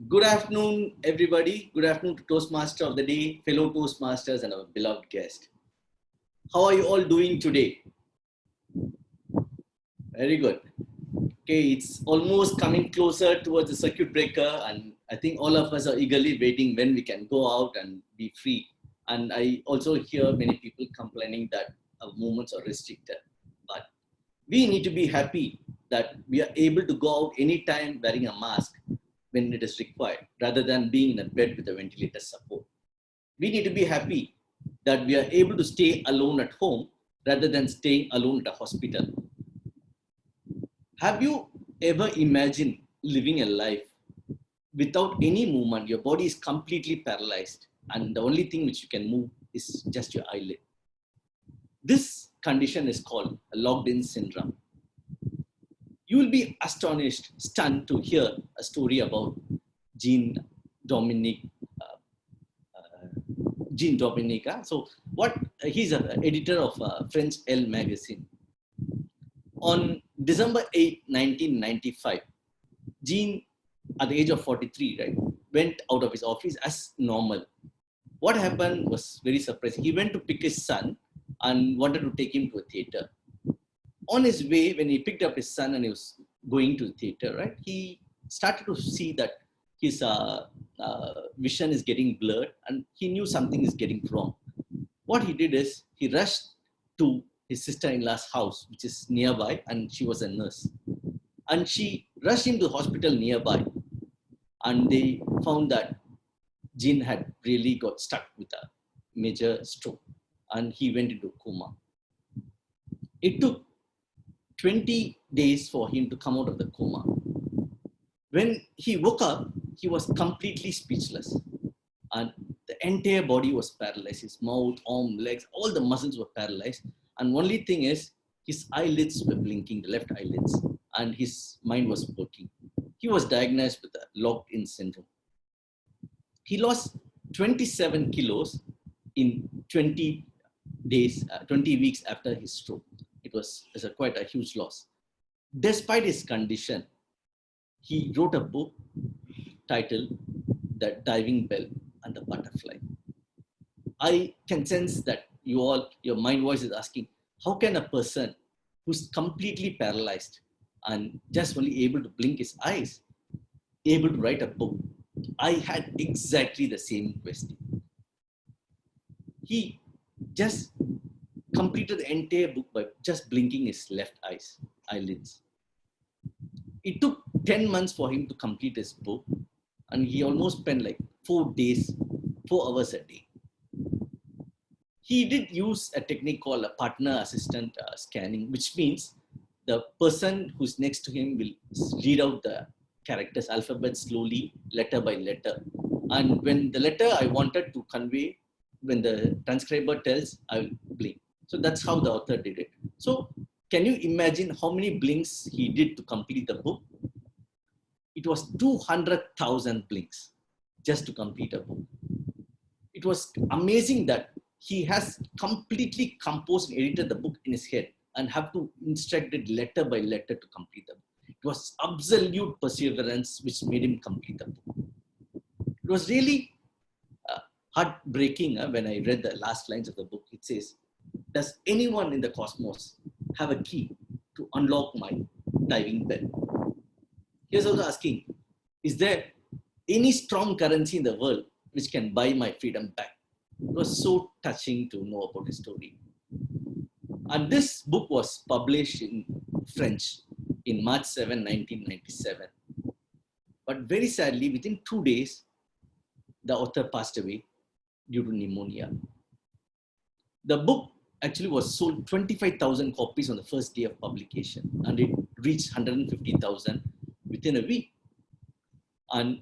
Good afternoon, everybody. Good afternoon to Toastmaster of the day, fellow Toastmasters, and our beloved guest. How are you all doing today? Very good. Okay, it's almost coming closer towards the circuit breaker, and I think all of us are eagerly waiting when we can go out and be free. And I also hear many people complaining that our movements are restricted. But we need to be happy that we are able to go out anytime wearing a mask when it is required, rather than being in a bed with a ventilator support. We need to be happy that we are able to stay alone at home rather than staying alone at a hospital. Have you ever imagined living a life without any movement? Your body is completely paralyzed, and the only thing which you can move is just your eyelid. This condition is called a locked-in syndrome. You will be astonished, stunned to hear a story about Jean Dominic. Jean Dominic. So he's an editor of French Elle magazine. On December 8, 1995, Jean, at the age of 43, right, went out of his office as normal. What happened was very surprising. He went to pick his son and wanted to take him to a theater. On his way, when he picked up his son and he was going to the theater, right, he started to see that his vision is getting blurred and he knew something is getting wrong. What he did is he rushed to his sister-in-law's house, which is nearby, and she was a nurse. And she rushed him to the hospital nearby, and they found that Jean had really got stuck with a major stroke, and he went into a coma. It took 20 days for him to come out of the coma. When he woke up, he was completely speechless, and the entire body was paralyzed. His mouth, arm, legs, all the muscles were paralyzed. And only thing is, his eyelids were blinking, the left eyelids, and his mind was working. He was diagnosed with a locked-in syndrome. He lost 27 kilos in 20 days, 20 weeks after his stroke. It was quite a huge loss. Despite his condition, he wrote a book titled The Diving Bell and the Butterfly. I can sense that your mind voice is asking, how can a person who's completely paralyzed and just only able to blink his eyes, able to write a book? I had exactly the same question. He just completed the entire book by just blinking his left eyelids. It took 10 months for him to complete his book, and he almost spent like 4 hours a day. He did use a technique called a partner assistant scanning, which means the person who's next to him will read out the characters, alphabet slowly, letter by letter. And when the letter I wanted to convey, when the transcriber tells, I will blink. So that's how the author did it. So can you imagine how many blinks he did to complete the book? It was 200,000 blinks just to complete a book. It was amazing that he has completely composed and edited the book in his head and have to instruct it letter by letter to complete the book. It was absolute perseverance which made him complete the book. It was really heartbreaking when I read the last lines of the book. It says, does anyone in the cosmos have a key to unlock my diving bell? He was also asking, is there any strong currency in the world which can buy my freedom back? It was so touching to know about his story. And this book was published in French in March 7, 1997. But very sadly, within 2 days, the author passed away due to pneumonia. The book actually was sold 25,000 copies on the first day of publication, and it reached 150,000 within a week. And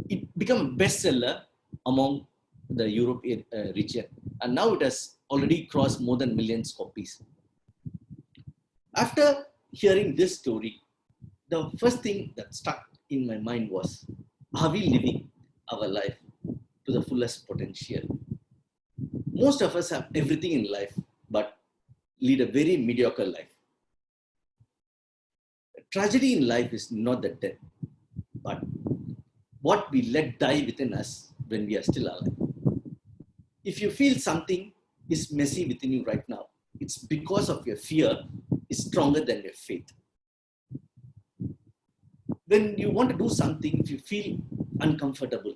it became a bestseller among the European region. And now it has already crossed more than millions copies. After hearing this story, the first thing that stuck in my mind was, are we living our life to the fullest potential? Most of us have everything in life, but lead a very mediocre life. The tragedy in life is not the death, but what we let die within us when we are still alive. If you feel something is messy within you right now, it's because of your fear is stronger than your faith. When you want to do something, if you feel uncomfortable,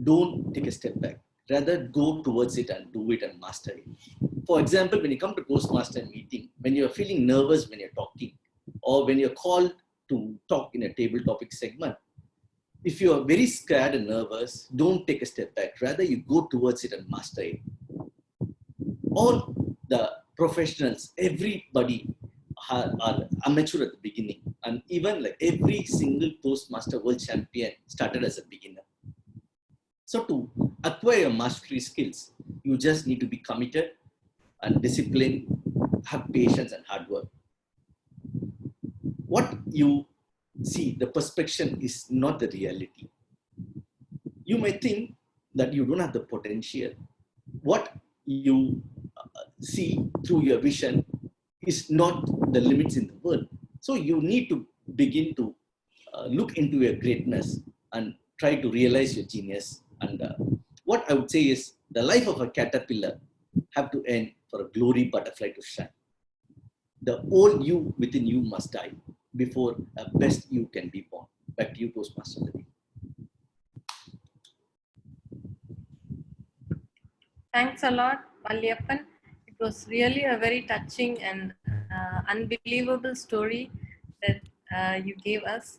don't take a step back. Rather, go towards it and do it and master it. For example, when you come to Toastmaster meeting, when you're feeling nervous when you're talking, or when you're called to talk in a table topic segment, if you are very scared and nervous, don't take a step back. Rather, you go towards it and master it. All the professionals, everybody are amateur at the beginning. And even like every single Toastmaster world champion started as a beginner. So to acquire your mastery skills, you just need to be committed and disciplined, have patience and hard work. What you see, the perception is not the reality. You may think that you don't have the potential. What you see through your vision is not the limits in the world. So you need to begin to look into your greatness and try to realize your genius. And what I would say is the life of a caterpillar have to end for a glory butterfly to shine. The old you within you must die before a best you can be born. Back to you, Toastmaster. Thanks a lot, Valliyappan. It was really a very touching and unbelievable story that you gave us.